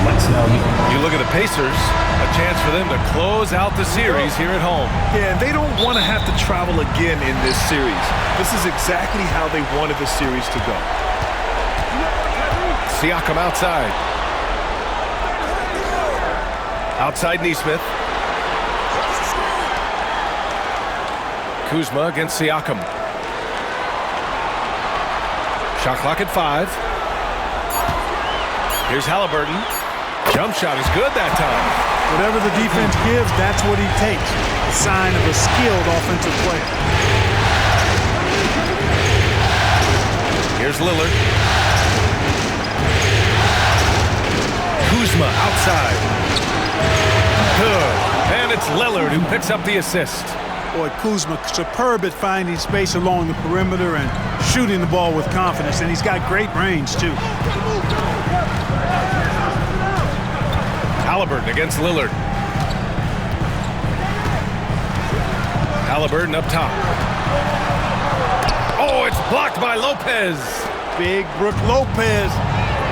You look at the Pacers, a chance for them to close out the series here at home. Yeah, and they don't want to have to travel again in this series. This is exactly how they wanted the series to go. Siakam outside. Outside Nesmith. Kuzma against Siakam. Shot clock at 5. Here's Halliburton. Jump shot is good that time. Whatever the defense gives, that's what he takes. A sign of a skilled offensive player. Here's Lillard. Kuzma outside. Good. And it's Lillard who picks up the assist. Boy, Kuzma superb at finding space along the perimeter and shooting the ball with confidence, and he's got great range, too. Halliburton against Lillard. Halliburton up top. Oh, it's blocked by Lopez. Big Brook Lopez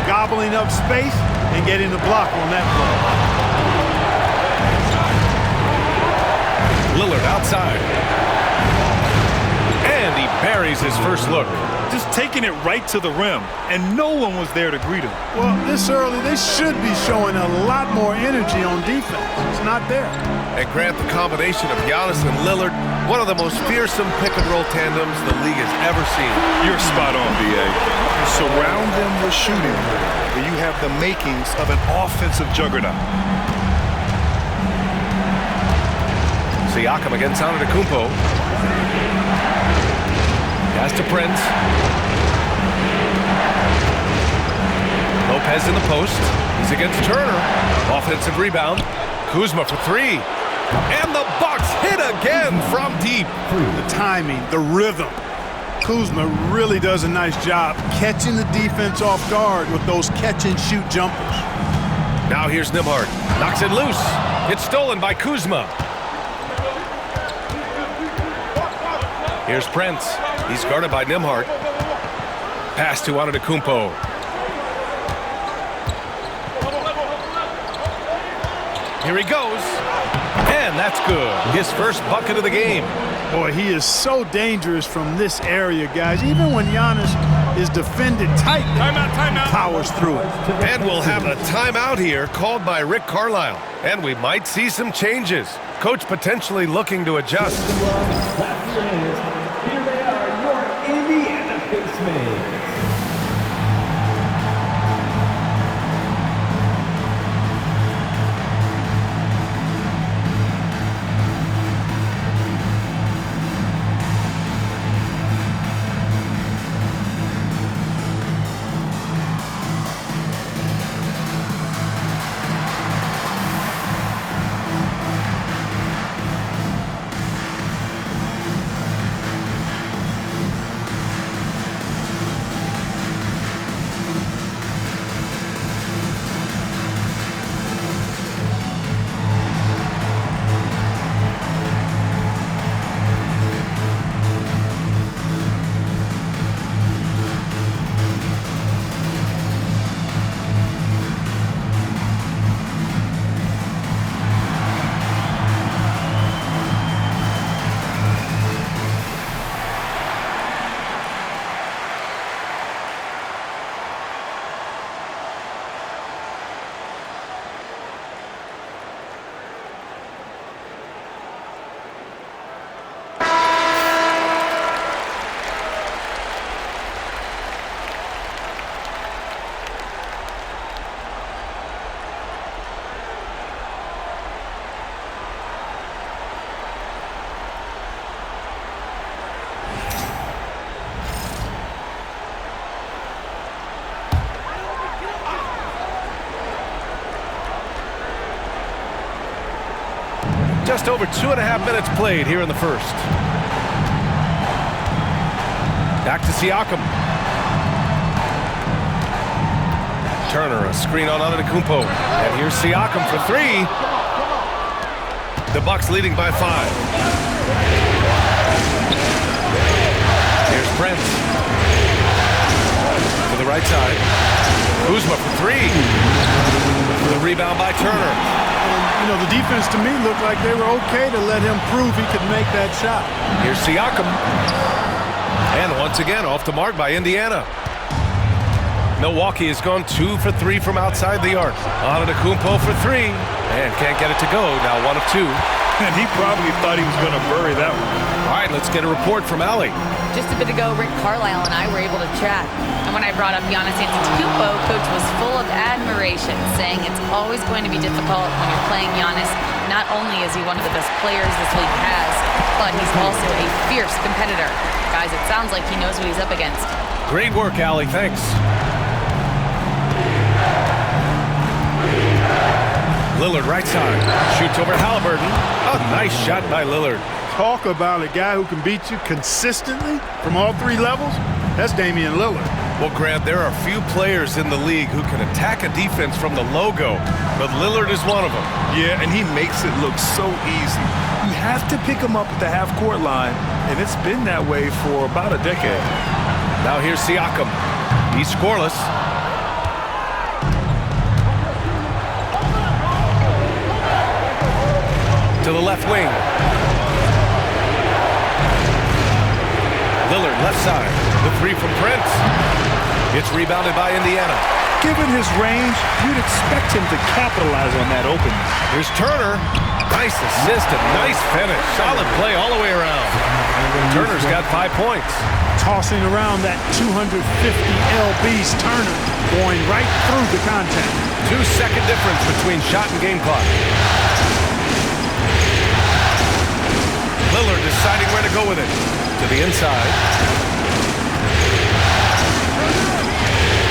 gobbling up space and getting the block on that play. Lillard outside. And he buries his first look. Just taking it right to the rim, and no one was there to greet him. Well, this early, they should be showing a lot more energy on defense. It's not there. And Grant, the combination of Giannis and Lillard, one of the most fearsome pick-and-roll tandems the league has ever seen. You're spot on, B.A. You surround them with shooting, and you have the makings of an offensive juggernaut. Siakam against Antetokounmpo. Pass to Prince. Lopez in the post. He's against Turner. Offensive rebound. Kuzma for 3. And the Bucks hit again from deep. The timing, the rhythm. Kuzma really does a nice job catching the defense off guard with those catch-and-shoot jumpers. Now here's Nembhard. Knocks it loose. It's stolen by Kuzma. Here's Prince. He's guarded by Nembhard. Pass to Antetokounmpo. Here he goes. And that's good. His first bucket of the game. Boy, he is so dangerous from this area, guys. Even when Giannis is defended tight, Timeout. powers through it. And we'll have a timeout here called by Rick Carlisle. And we might see some changes. Coach potentially looking to adjust. Here they are, your Indiana Pacers. Just over 2.5 minutes played here in the first. Back to Siakam. Turner, a screen on Antetokounmpo. And here's Siakam for 3. The Bucks leading by 5. Here's Prince. To the right side. Kuzma for 3. The rebound by Turner. And, the defense to me looked like they were okay to let him prove he could make that shot. Here's Siakam. And once again, off the mark by Indiana. Milwaukee has gone 2 for 3 from outside the arc. Antetokounmpo for 3. And can't get it to go. Now 1 of 2. And he probably thought he was going to bury that one. All right, let's get a report from Allie. Just a bit ago, Rick Carlisle and I were able to chat. And when I brought up Giannis Antetokounmpo, Coach was full of admiration, saying it's always going to be difficult when you're playing Giannis. Not only is he one of the best players this league has, but he's also a fierce competitor. Guys, it sounds like he knows what he's up against. Great work, Allie. Thanks. Lillard right side. Shoots over Halliburton. A nice shot by Lillard. Talk about a guy who can beat you consistently from all 3 levels. That's Damian Lillard. Well, Grant, there are few players in the league who can attack a defense from the logo, but Lillard is one of them. Yeah, and he makes it look so easy. You have to pick him up at the half-court line, and it's been that way for about a decade. Now here's Siakam. He's scoreless. To the left wing. Lillard, left side. The 3 from Prince. It's rebounded by Indiana. Given his range, you'd expect him to capitalize on that opening. Here's Turner. Nice assist and nice finish. Solid play all the way around. Turner's got 5 points. Tossing around that 250 lbs Turner, going right through the contact. 2-second difference between shot and game clock. Lillard deciding where to go with it. To the inside.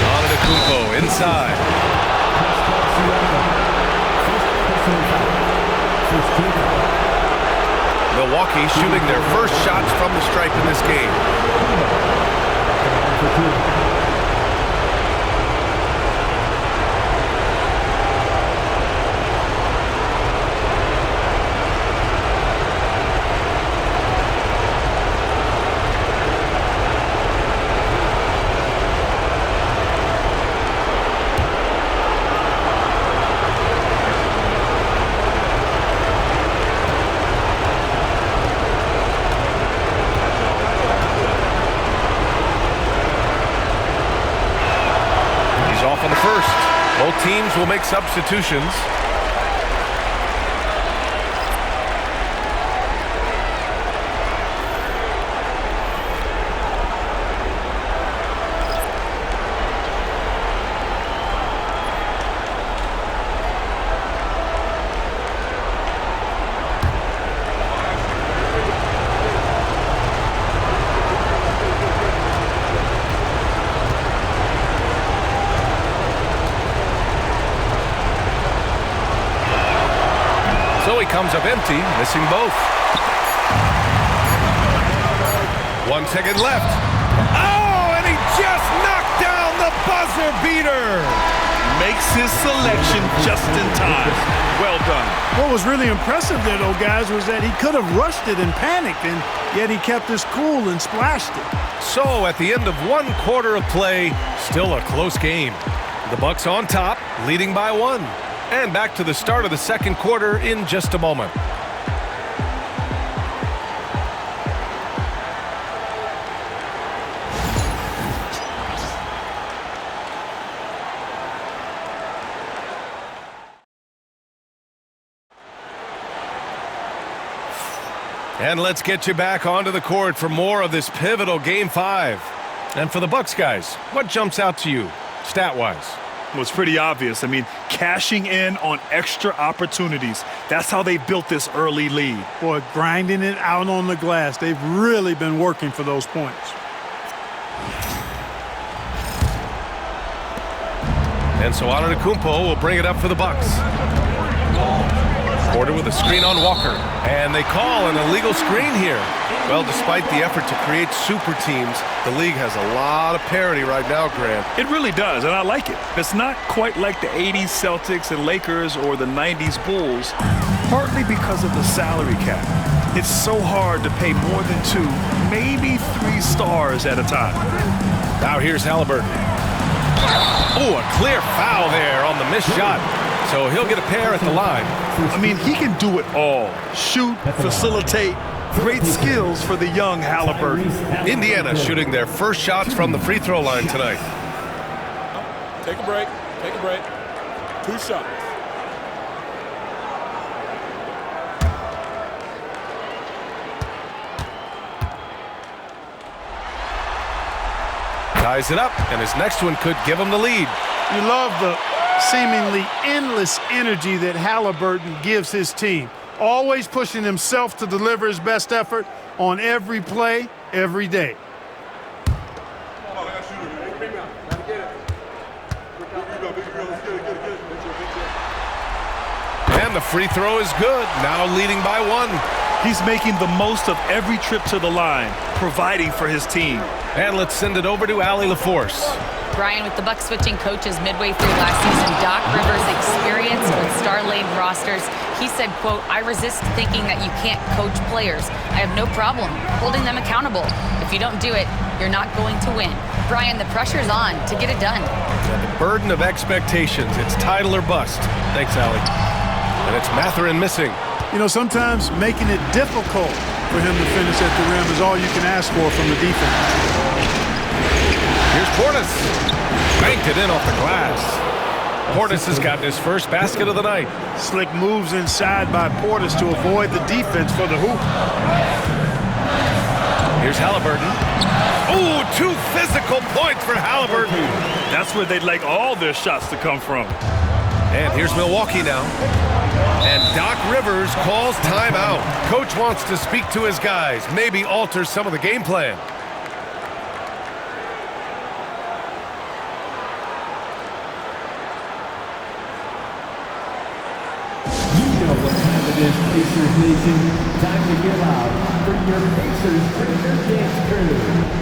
Antetokounmpo inside. Milwaukee shooting their first shots from the stripe in this game. Off on the first. Both teams will make substitutions. Comes up empty, missing both. 1 second left. Oh, and he just knocked down the buzzer beater. Makes his selection just in time. Well done. What was really impressive there, though, guys, was that he could have rushed it and panicked, and yet he kept his cool and splashed it. So at the end of 1 quarter of play, still a close game. The Bucks on top, leading by 1. And back to the start of the second quarter in just a moment. And let's get you back onto the court for more of this pivotal Game 5. And for the Bucks guys, what jumps out to you, stat-wise? Well, it's pretty obvious. I mean, cashing in on extra opportunities. That's how they built this early lead. Boy, grinding it out on the glass. They've really been working for those points. And so Antetokounmpo will bring it up for the Bucks. Porter with a screen on Walker. And they call an illegal screen here. Well, despite the effort to create super teams, the league has a lot of parity right now, Grant. It really does, and I like it. It's not quite like the 80s Celtics and Lakers or the 90s Bulls, partly because of the salary cap. It's so hard to pay more than 2, maybe 3 stars at a time. Now here's Halliburton. Oh, a clear foul there on the missed shot. so he'll get a pair at the line. I mean, he can do it all. Shoot, facilitate, great skills for the young Halliburton. Indiana shooting their first shots from the free throw line tonight. Take a break. Take a break. 2 shots. Ties it up, and his next one could give him the lead. You love the seemingly endless energy that Halliburton gives his team. Always pushing himself to deliver his best effort on every play, every day. And the free throw is good, now leading by 1. He's making the most of every trip to the line, providing for his team. And let's send it over to Allie LaForce. Brian, with the Bucks switching coaches midway through last season, Doc Rivers' experience with star-laden rosters, he said, quote, "I resist thinking that you can't coach players. I have no problem holding them accountable. If you don't do it, you're not going to win." Brian, the pressure's on to get it done. The burden of expectations. It's title or bust. Thanks, Allie. And it's Mathurin missing. You know, sometimes making it difficult for him to finish at the rim is all you can ask for from the defense. Here's Portis. Banked it in off the glass. Portis has gotten his first basket of the night. Slick moves inside by Portis to avoid the defense for the hoop. Here's Halliburton. Ooh, 2 physical points for Halliburton. That's where they'd like all their shots to come from. And here's Milwaukee now. And Doc Rivers calls timeout. Coach wants to speak to his guys, maybe alter some of the game plan. You know what time it is, Pacers Nation. Time to get loud for your Pacers Breaker Dance Crew.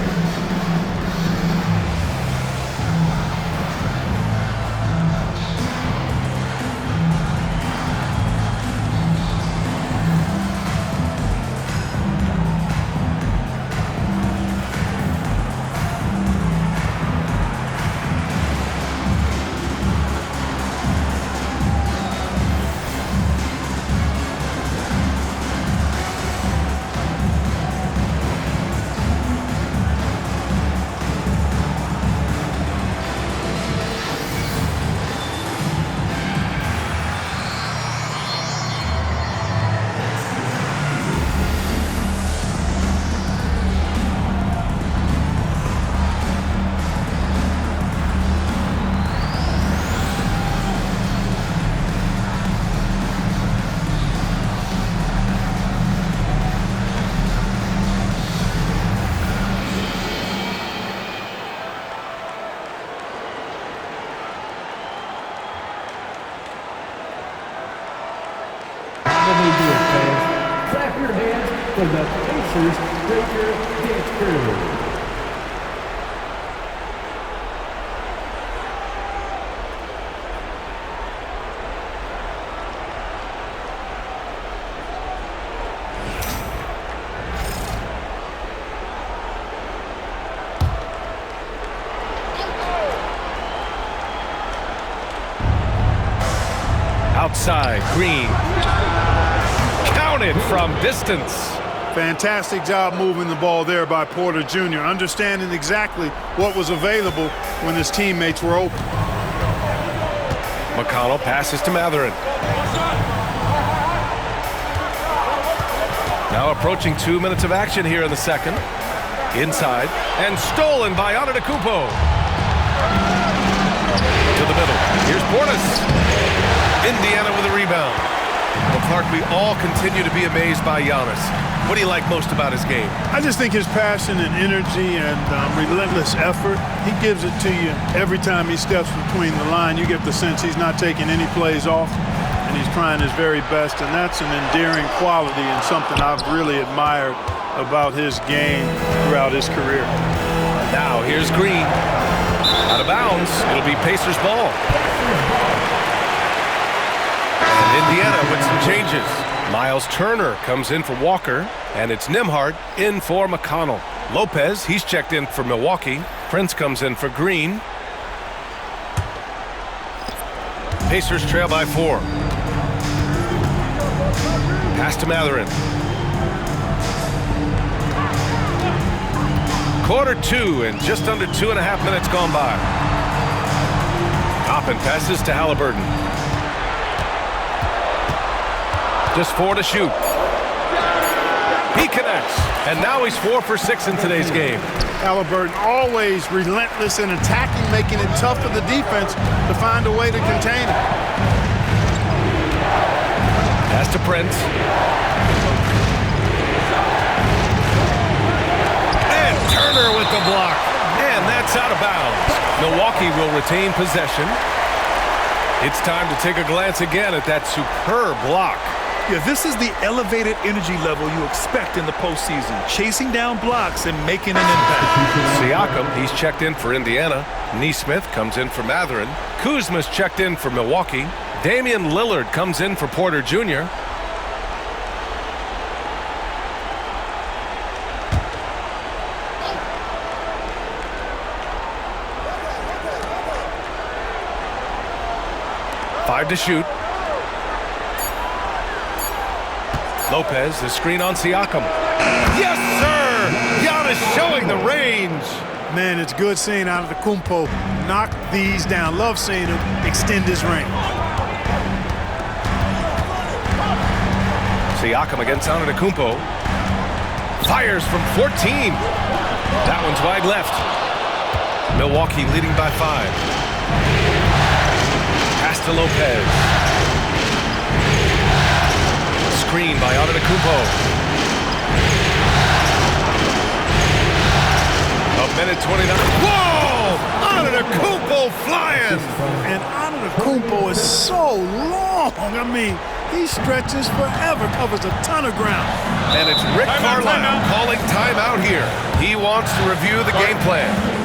Clap your hands for the Pacers Breaker Dance Crew. Outside, Green. Counted from distance. Fantastic job moving the ball there by Porter Jr., understanding exactly what was available when his teammates were open. McConnell passes to Mathurin. Now approaching 2 minutes of action here in the second. Inside, and stolen by Antetokounmpo. To the middle. Here's Portis. Indiana with a rebound. Well, Clark, we all continue to be amazed by Giannis. What do you like most about his game? I just think his passion and energy and relentless effort, he gives it to you every time he steps between the line. You get the sense he's not taking any plays off, and he's trying his very best, and that's an endearing quality and something I've really admired about his game throughout his career. Now here's Green. Out of bounds. It'll be Pacers ball. And Indiana with some changes. Miles Turner comes in for Walker, and it's Nembhard in for McConnell. Lopez, he's checked in for Milwaukee. Prince comes in for Green. Pacers trail by 4. Pass to Mathurin. Quarter 2 and just under 2.5 minutes gone by. Toppin passes to Halliburton. Just 4 to shoot. He connects, and now he's 4 for 6 in today's game. Halliburton always relentless in attacking, making it tough for the defense to find a way to contain it. Pass to Prince. And Turner with the block. And that's out of bounds. Milwaukee will retain possession. It's time to take a glance again at that superb block. Yeah, this is the elevated energy level you expect in the postseason. Chasing down blocks and making an impact. Siakam, he's checked in for Indiana. Nesmith comes in for Mathurin. Kuzma's checked in for Milwaukee. Damian Lillard comes in for Porter Jr. Five to shoot. Lopez, the screen on Siakam. Yes, sir! Giannis showing the range. Man, it's good seeing Antetokounmpo knock these down. Love seeing him extend his range. Siakam against Antetokounmpo. Fires from 14. That one's wide left. Milwaukee leading by 5. Pass to Lopez. Screen by Antetokounmpo. A minute 29. Whoa! Antetokounmpo flying! And Antetokounmpo is so long. I mean, he stretches forever, covers a ton of ground. And it's Rick Carlisle calling timeout here. He wants to review the game plan.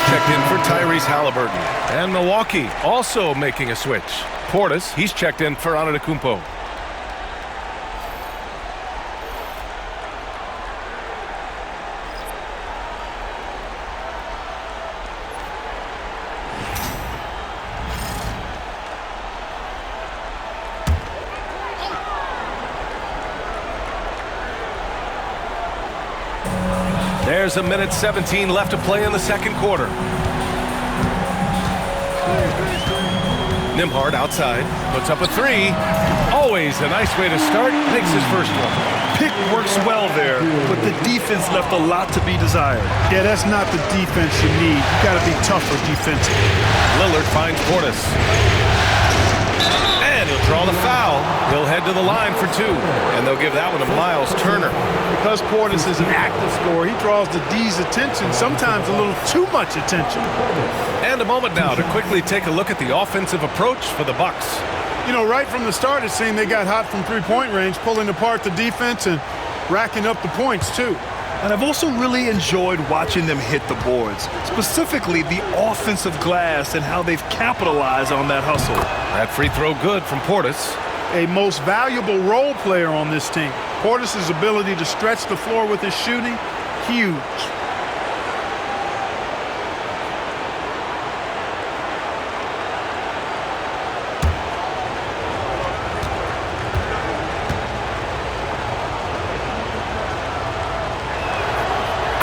Checked in for Tyrese Halliburton. And Milwaukee also making a switch. Portis, he's checked in for Antetokounmpo. There's a minute 17 left to play in the second quarter. Nembhard outside, puts up a 3. Always a nice way to start, makes his first one. Pick works well there, but the defense left a lot to be desired. Yeah, that's not the defense you need. You got to be tougher defensively. Lillard finds Portis. And he'll draw the foul. He'll head to the line for 2. And they'll give that one to Miles Turner. Because Portis is an active scorer, he draws the D's attention, sometimes a little too much attention. And a moment now to quickly take a look at the offensive approach for the Bucks. You know, right from the start, it seemed they got hot from three-point range, pulling apart the defense and racking up the points, too. And I've also really enjoyed watching them hit the boards, specifically the offensive glass and how they've capitalized on that hustle. That free throw good from Portis. A most valuable role player on this team. Portis' ability to stretch the floor with his shooting, huge.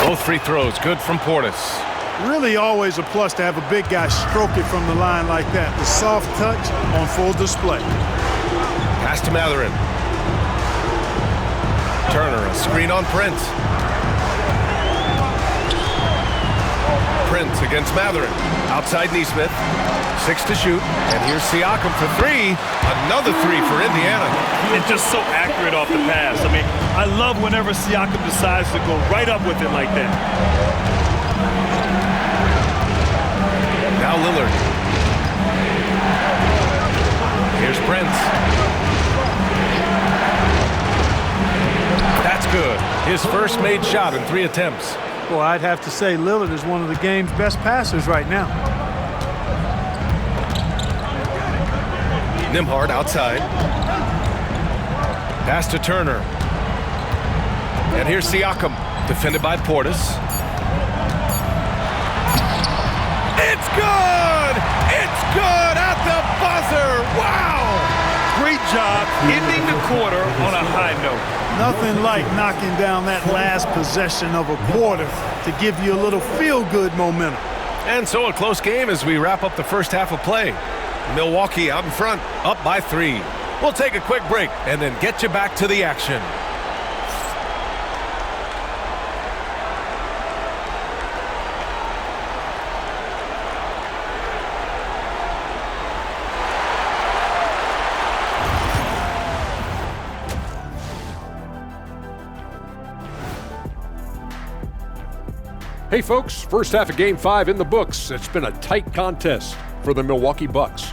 Both free throws good from Portis. Really always a plus to have a big guy stroke it from the line like that. The soft touch on full display. Pass to Matherin. Turner, a screen on Prince. Prince against Matherin. Outside Neesmith. 6 to shoot. And here's Siakam for 3. Another 3 for Indiana. It's just so accurate off the pass. I mean, I love whenever Siakam decides to go right up with it like that. Now Lillard. Here's Prince. That's good. His first made shot in 3 attempts. Well, I'd have to say Lillard is one of the game's best passers right now. Nembhard outside. Pass to Turner. And here's Siakam, defended by Portis. It's good! It's good at the buzzer! Wow! Great job ending the quarter on a high note. Nothing like knocking down that last possession of a quarter to give you a little feel-good momentum. And so a close game as we wrap up the first half of play. Milwaukee out in front, up by 3. We'll take a quick break and then get you back to the action. Hey folks, first half of Game 5 in the books. It's been a tight contest for the Milwaukee Bucks.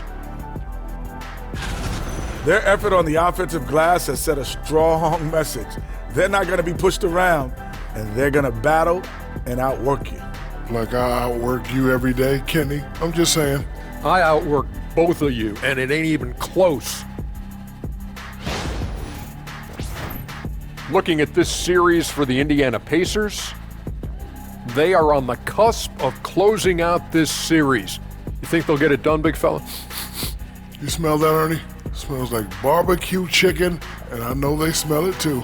Their effort on the offensive glass has set a strong message. They're not going to be pushed around, and they're going to battle and outwork you. Like I outwork you every day, Kenny. I'm just saying. I outwork both of you, and it ain't even close. Looking at this series for the Indiana Pacers, they are on the cusp of closing out this series. You think they'll get it done, big fella? You smell that, Ernie? It smells like barbecue chicken, and I know they smell it too.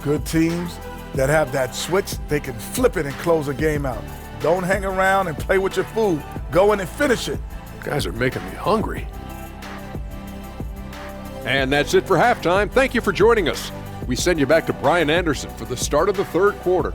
Good teams that have that switch, they can flip it and close a game out. Don't hang around and play with your food. Go in and finish it. Guys are making me hungry. And that's it for halftime. Thank you for joining us. We send you back to Brian Anderson for the start of the third quarter.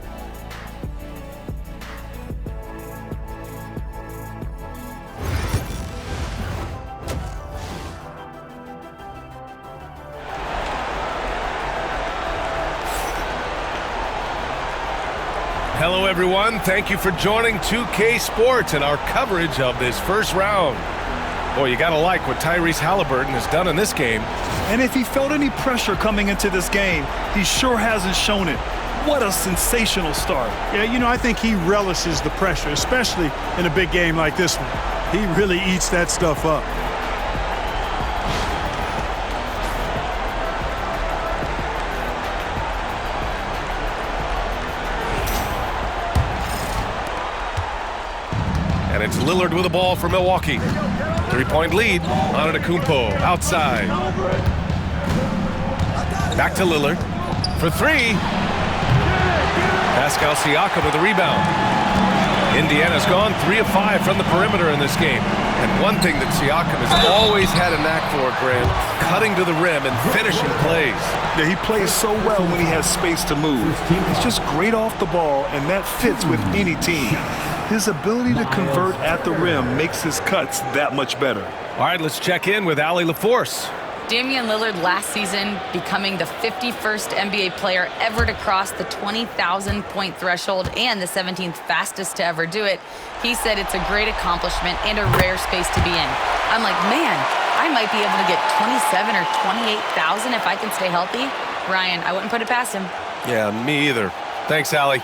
Hello, everyone. Thank you for joining 2K Sports and our coverage of this first round. Boy, you got to like what Tyrese Halliburton has done in this game. And if he felt any pressure coming into this game, he sure hasn't shown it. What a sensational start. Yeah, you know, I think he relishes the pressure, especially in a big game like this one. He really eats that stuff up. And it's Lillard with the ball for Milwaukee. 3-point lead. Antetokounmpo outside. Back to Lillard for 3. Pascal Siakam with the rebound. Indiana's gone 3 of 5 from the perimeter in this game. And one thing that Siakam has always had a knack for, Grant, cutting to the rim and finishing plays. Yeah, he plays so well when he has space to move. He's just great off the ball, and that fits with any team. His ability to convert at the rim makes his cuts that much better. All right, let's check in with Allie LaForce. Damian Lillard last season becoming the 51st NBA player ever to cross the 20,000-point threshold and the 17th fastest to ever do it. He said it's a great accomplishment and a rare space to be in. I'm like, man, I might be able to get 27 or 28,000 if I can stay healthy. Ryan, I wouldn't put it past him. Yeah, me either. Thanks, Allie.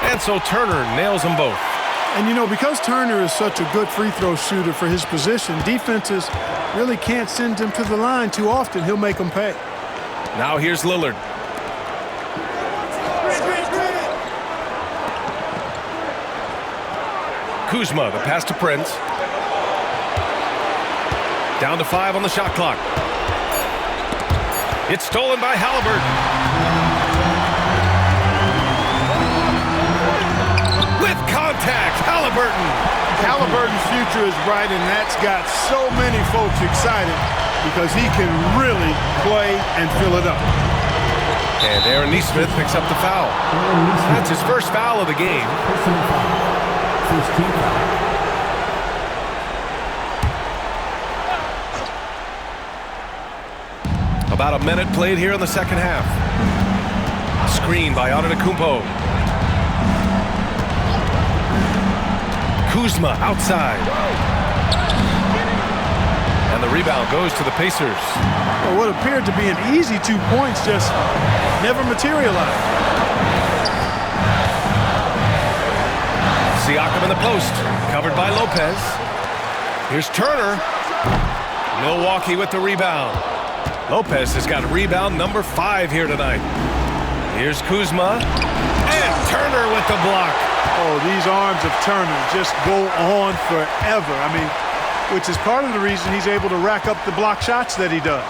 And so Turner nails them both. And, you know, because Turner is such a good free throw shooter for his position, defenses really can't send him to the line too often. He'll make them pay. Now here's Lillard. Kuzma, the pass to Prince. Down to 5 on the shot clock. It's stolen by Halliburton. With contact, Halliburton. Halliburton's future is bright, and that's got so many folks excited because he can really play and fill it up. And Aaron Nesmith picks up the foul. That's his first foul of the game. First team foul. About a minute played here in the second half. Screen by Antetokounmpo. Kuzma outside. And the rebound goes to the Pacers. Well, what appeared to be an easy 2 points just never materialized. Siakam in the post, covered by Lopez. Here's Turner. Milwaukee with the rebound. Lopez has got rebound number 5 here tonight. Here's Kuzma. And Turner with the block. Oh, these arms of Turner just go on forever. I mean, which is part of the reason he's able to rack up the block shots that he does.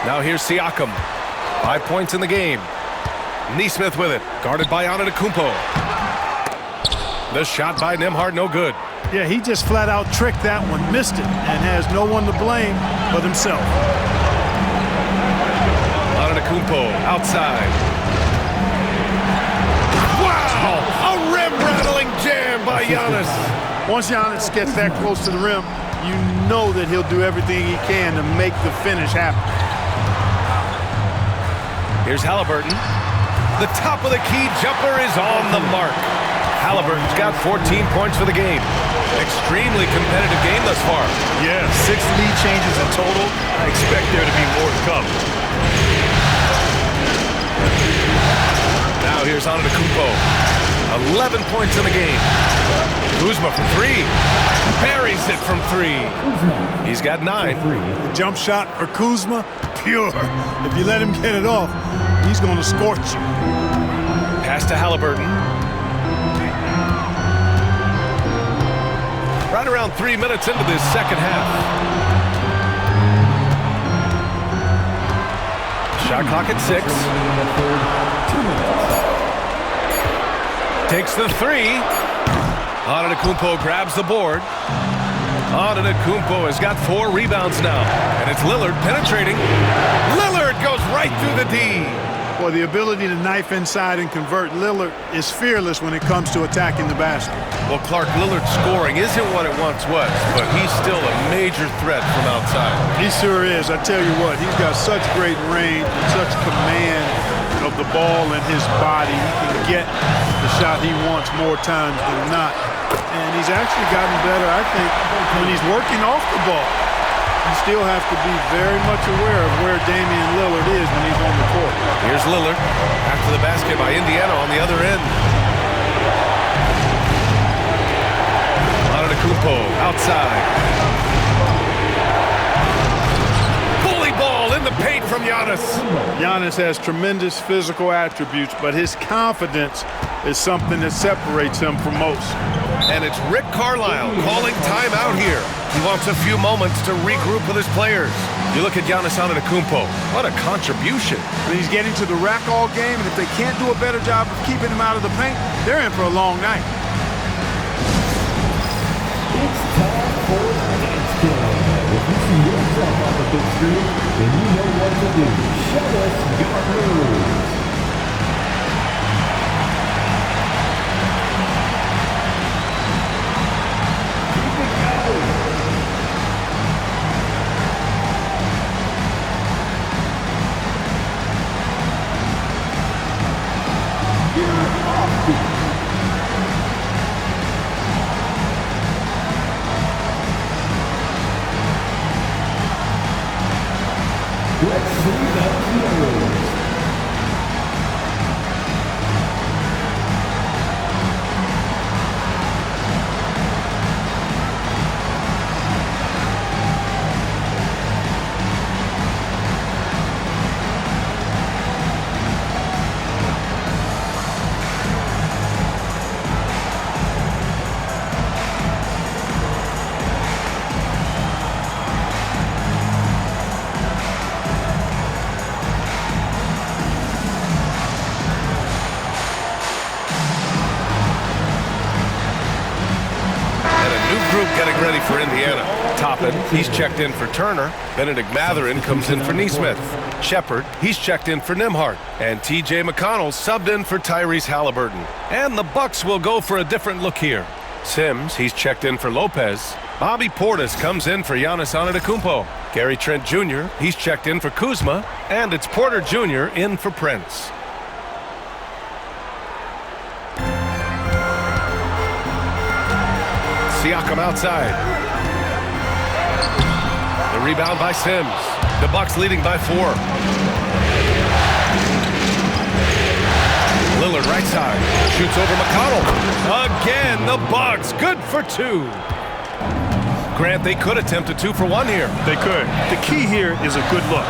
Now here's Siakam. 5 points in the game. Nesmith with it, guarded by Antetokounmpo. The shot by Nembhard, no good. Yeah, he just flat out tricked that one, missed it, and has no one to blame but himself. Antetokounmpo outside. Wow! A rim-rattling jam by Giannis. Once Giannis gets that close to the rim, you know that he'll do everything he can to make the finish happen. Here's Halliburton. The top of the key jumper is on the mark. Halliburton's got 14 points for the game. Extremely competitive game thus far. Yeah, 6 lead changes in total. I expect there to be more to come. Now here's Antetokounmpo. 11 points in the game. Kuzma from 3. Buries it from 3. He's got 9. The jump shot for Kuzma, pure. If you let him get it off, he's going to scorch you. Pass to Halliburton. Right around 3 minutes into this second half. Shot clock at 6. Takes the 3. Antetokounmpo grabs the board. Antetokounmpo has got 4 rebounds now. And it's Lillard penetrating. Lillard goes right through the D. Well, the ability to knife inside and convert Lillard is fearless when it comes to attacking the basket. Well, Clark, Lillard's scoring isn't what it once was, but he's still a major threat from outside. He sure is. I tell you what, he's got such great range and such command of the ball in his body. He can get the shot he wants more times than not. And he's actually gotten better, I think, when he's working off the ball. You still have to be very much aware of where Damian Lillard is when he's on the court. Here's Lillard after the basket by Indiana on the other end. Antetokounmpo outside. Bully ball in the paint from Giannis. Giannis has tremendous physical attributes, but his confidence is something that separates him from most. And it's Rick Carlisle calling timeout here. He wants a few moments to regroup with his players. You look at Giannis Antetokounmpo. What a contribution. He's getting to the rack all game, and if they can't do a better job of keeping him out of the paint, they're in for a long night. It's time for Dance Day. If you see yourself on the big screen, then you know what to do. Show us your moves. Let's see those moves. Indiana. Toppin, he's checked in for Turner. Benedict Matherin comes in for Neesmith. Shepard, he's checked in for Nimhart. And T.J. McConnell subbed in for Tyrese Halliburton. And the Bucks will go for a different look here. Sims, he's checked in for Lopez. Bobby Portis comes in for Giannis Antetokounmpo. Gary Trent Jr., he's checked in for Kuzma. And it's Porter Jr. in for Prince. Siakam outside. The rebound by Sims. The Bucks leading by 4. Lillard right side. Shoots over McConnell. Again, the Bucks. Good for 2. Grant, they could attempt a 2 for 1 here. They could. The key here is a good look.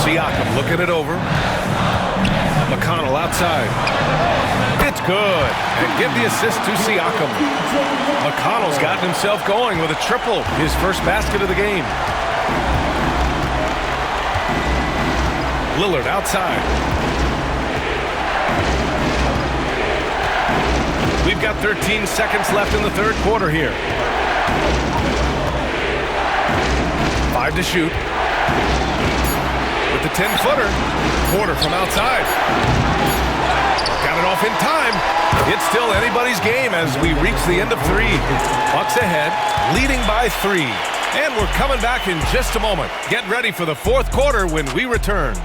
Siakam looking it over. McConnell outside. It's good. And give the assist to Siakam. McConnell's gotten himself going with a triple. His first basket of the game. Lillard outside. We've got 13 seconds left in the third quarter here. 5 to shoot. With the 10-footer. Porter from outside. Got it off in time. It's still anybody's game as we reach the end of 3. Bucks ahead, leading by 3. And we're coming back in just a moment. Get ready for the fourth quarter when we return.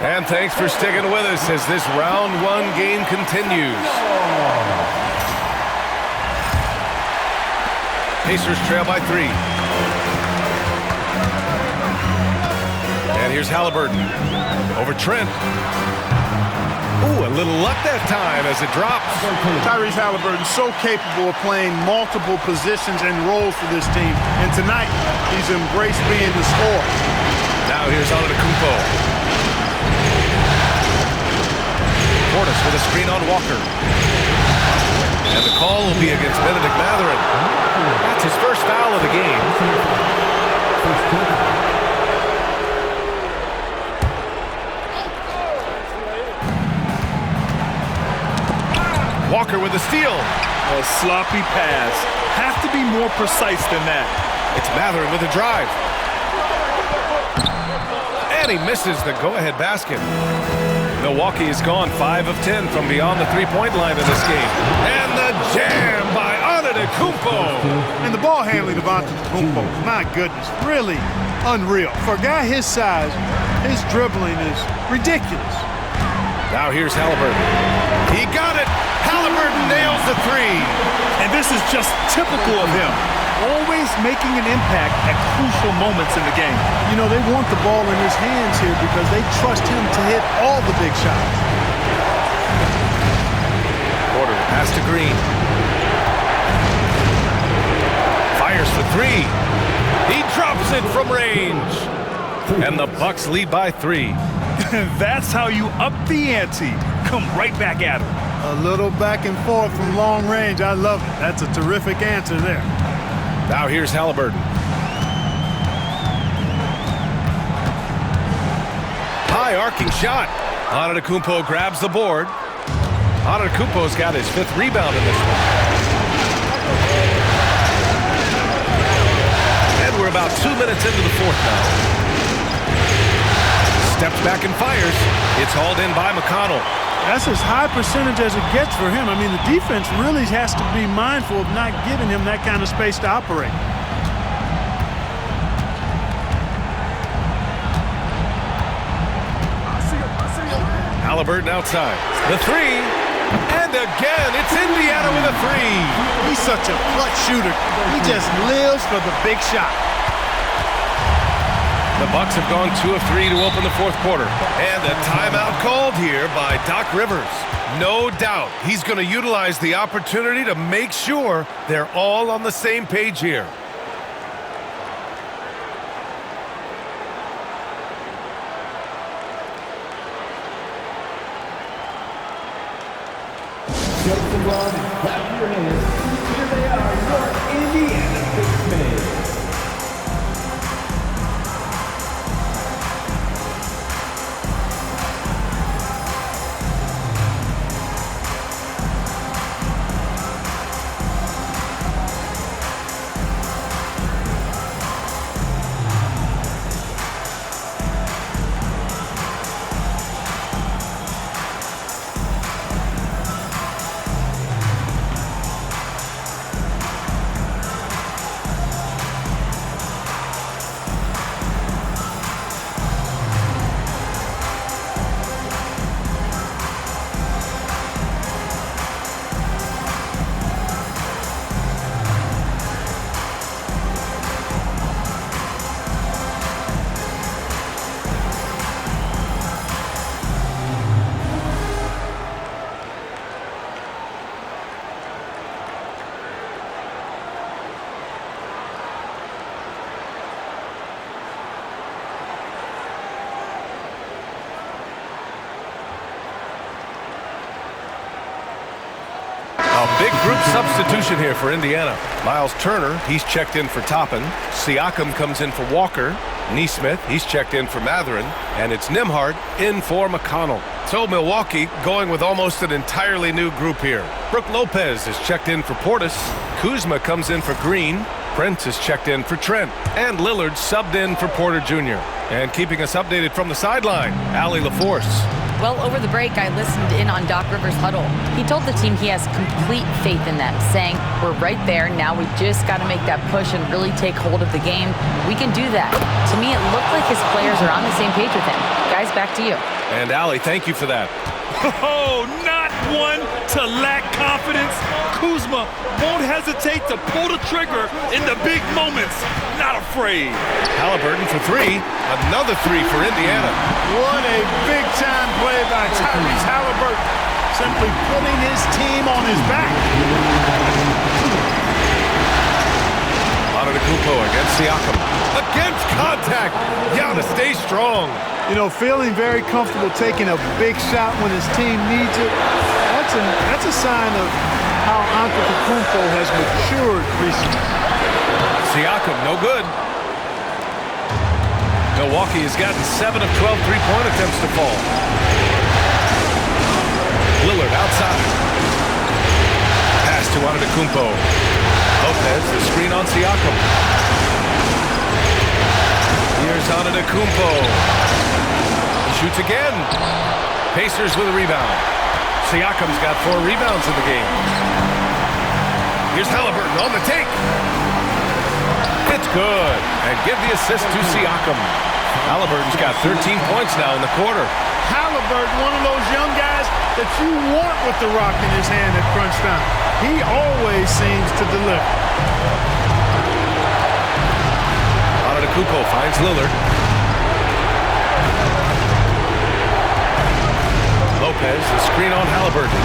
And thanks for sticking with us as this round 1 game continues. Pacers trail by 3. And here's Halliburton. Over Trent. Ooh, a little luck that time as it drops. Tyrese Halliburton so capable of playing multiple positions and roles for this team. And tonight, he's embraced being the scorer. Now here's Antetokounmpo. Portis with a screen on Walker. And the call will be against Benedict Matherin. That's his first foul of the game. Walker with a steal. A sloppy pass. Have to be more precise than that. It's Matherin with a drive. And he misses the go-ahead basket. Milwaukee has gone 5 of 10 from beyond the three-point line in this game. And the jam by Antetokounmpo. And the ball handling of Antetokounmpo, my goodness, really unreal. For a guy his size, his dribbling is ridiculous. Now here's Halliburton. He got it. Halliburton nails the 3. And this is just typical of him. Always making an impact at crucial moments in the game. You know, they want the ball in his hands here because they trust him to hit all the big shots. Porter pass to Green. Fires for 3. He drops it from range. And the Bucks lead by 3. That's how you up the ante. Come right back at him. A little back and forth from long range. I love it. That's a terrific answer there. Now here's Halliburton. High arcing shot. Antetokounmpo grabs the board. Antetokounmpo's got his 5th rebound in this one. And we're about 2 minutes into the 4th now. Steps back and fires. It's hauled in by McConnell. That's as high percentage as it gets for him. I mean, the defense really has to be mindful of not giving him that kind of space to operate. Halliburton outside. The 3. And again, it's Indiana with a 3. He's such a clutch shooter. He just lives for the big shot. The Bucks have gone 2 of 3 to open the 4th quarter. And a timeout called here by Doc Rivers. No doubt he's going to utilize the opportunity to make sure they're all on the same page here. from and clap your hands. Here they are, your Indiana Spacemen. A big group substitution here for Indiana. Miles Turner, he's checked in for Toppin. Siakam comes in for Walker. Neesmith, he's checked in for Mathurin. And it's Nembhard in for McConnell. So Milwaukee going with almost an entirely new group here. Brook Lopez is checked in for Portis. Kuzma comes in for Green. Prince is checked in for Trent. And Lillard subbed in for Porter Jr. And keeping us updated from the sideline, Allie LaForce. Well, over the break, I listened in on Doc Rivers' huddle. He told the team he has complete faith in them, saying, we're right there. Now we just got to make that push and really take hold of the game. We can do that. To me, it looked like his players are on the same page with him. Guys, back to you. And Allie, thank you for that. Oh, not one to lack confidence. Kuzma won't hesitate to pull the trigger in the big moments. Not afraid. Halliburton for three. Another three for Indiana. What a big-time play by Tyrese Halliburton. Simply putting his team on his back. Antetokounmpo against Siakam. Against contact. Giannis stays strong. You know, feeling very comfortable taking a big shot when his team needs it. That's a sign of how Antetokounmpo has matured recently. Siakam, no good. Milwaukee has gotten 7 of 12 three-point attempts to fall. Lillard outside. Pass to Antetokounmpo. Lopez, the screen on Siakam. Here's Antetokounmpo. He shoots again. Pacers with a rebound. Siakam's got 4 rebounds in the game. Here's Halliburton on the take. It's good. And give the assist to Siakam. Halliburton's got 13 points now in the quarter. Halliburton, one of those young guys that you want with the rock in his hand at crunch time. He always seems to deliver. Antetokounmpo finds Lillard. Lopez, the screen on Halliburton.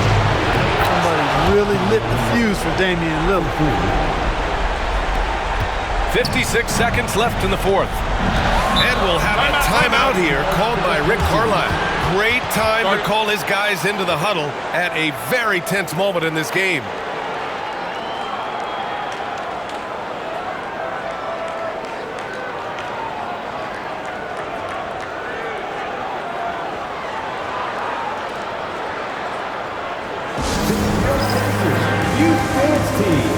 Somebody really lit the fuse for Damian Lillard. 56 seconds left in the fourth. And we'll have a timeout here called by Rick Carlisle. Great time to call his guys into the huddle at a very tense moment in this game. Youth Dance Team.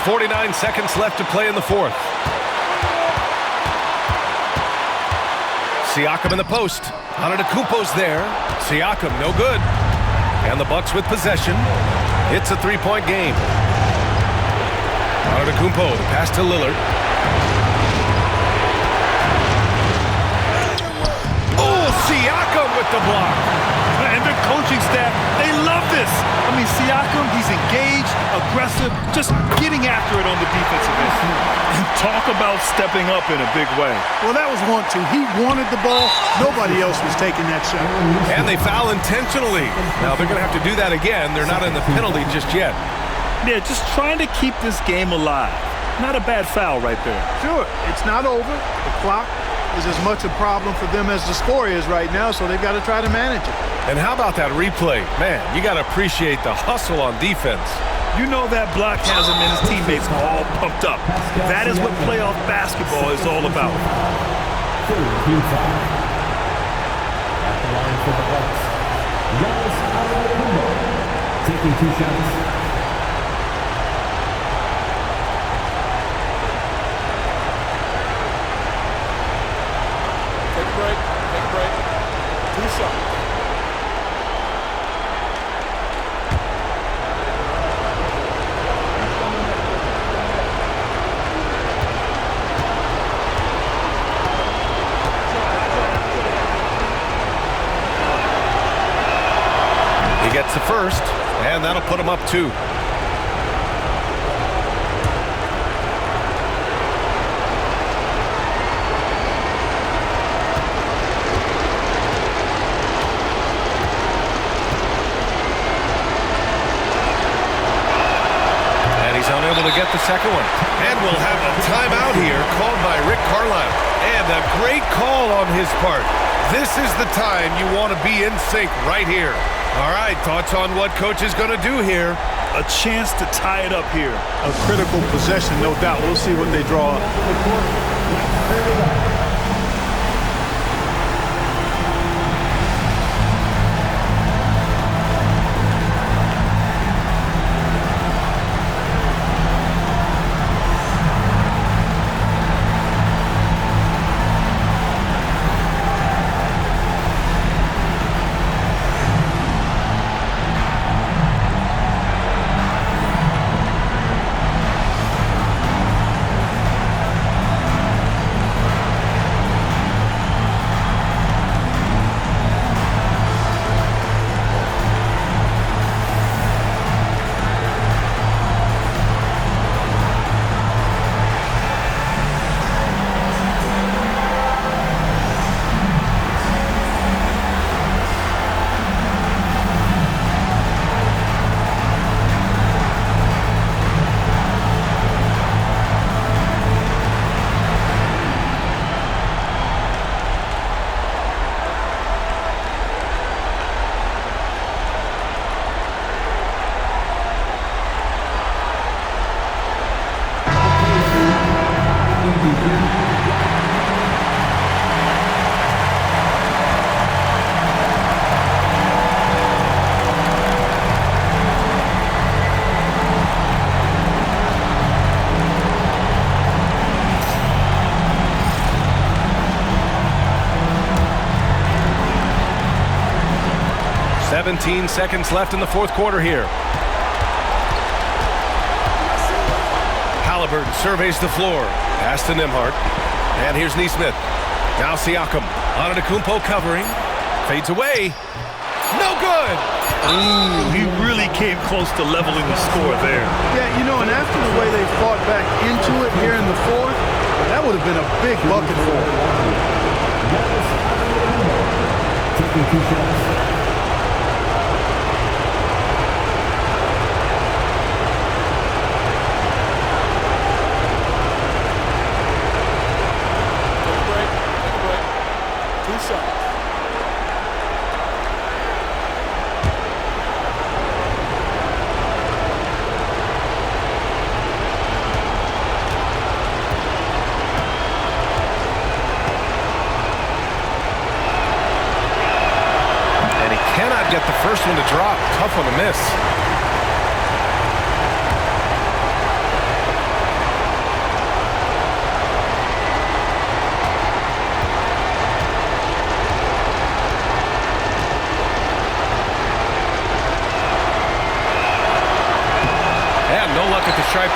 49 seconds left to play in the fourth. Siakam in the post. Antetokounmpo's there. Siakam, no good. And the Bucks with possession. It's a three-point game. Antetokounmpo, the pass to Lillard. Oh, Siakam with the block. And the coaching staff, they love this. I mean, Siakam, he's engaged, aggressive, just getting after it on the defensive end. And talk about stepping up in a big way. Well, that was 1-2. He wanted the ball. Nobody else was taking that shot. And they foul intentionally. Now they're going to have to do that again. They're not in the penalty just yet. Yeah, just trying to keep this game alive. Not a bad foul right there. Sure, it's not over. The clock is as much a problem for them as the score is right now, so they've got to try to manage it. And how about that replay? Man, you got to appreciate the hustle on defense. You know that block has him and his teammates all pumped up. That is what playoff basketball is all about. Third team foul. At the line for the Bucks, Giannis Antetokounmpo taking 2 shots. Take a break. Take a break. 2 shots. Gets the first, and that'll put him up 2. And he's unable to get the second one. And we'll have a timeout here called by Rick Carlisle. And a great call on his part. This is the time you want to be in sync right here. All right, thoughts on what coach is going to do here? A chance to tie it up here. A critical possession, no doubt. We'll see what they draw up. .17 seconds left in the fourth quarter here. Halliburton surveys the floor. Pass to Nembhard. And here's Nesmith. Now Siakam. Antetokounmpo covering. Fades away. No good! He really came close to leveling the score there. Yeah, you know, and after the way they fought back into it here in the fourth, that would have been a big bucket for them. Taking 2 shots. Get the first one to drop. Tough one to miss.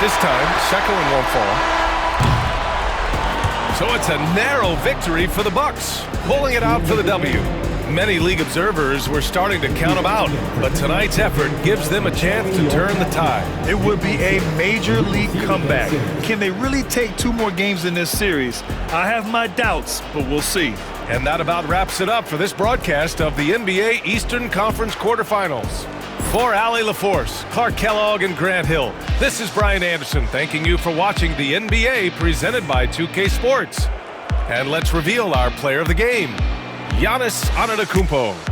This time, second one won't fall. So it's a narrow victory for the Bucks, pulling it out for the W. Many league observers were starting to count them out, but tonight's effort gives them a chance to turn the tide. It would be a major league comeback. Can they really take 2 more games in this series? I have my doubts, but we'll see. And that about wraps it up for this broadcast of the NBA Eastern Conference quarterfinals. For Allie LaForce, Clark Kellogg, and Grant Hill, this is Brian Anderson thanking you for watching the NBA presented by 2K Sports. And let's reveal our player of the game, Giannis Antetokounmpo.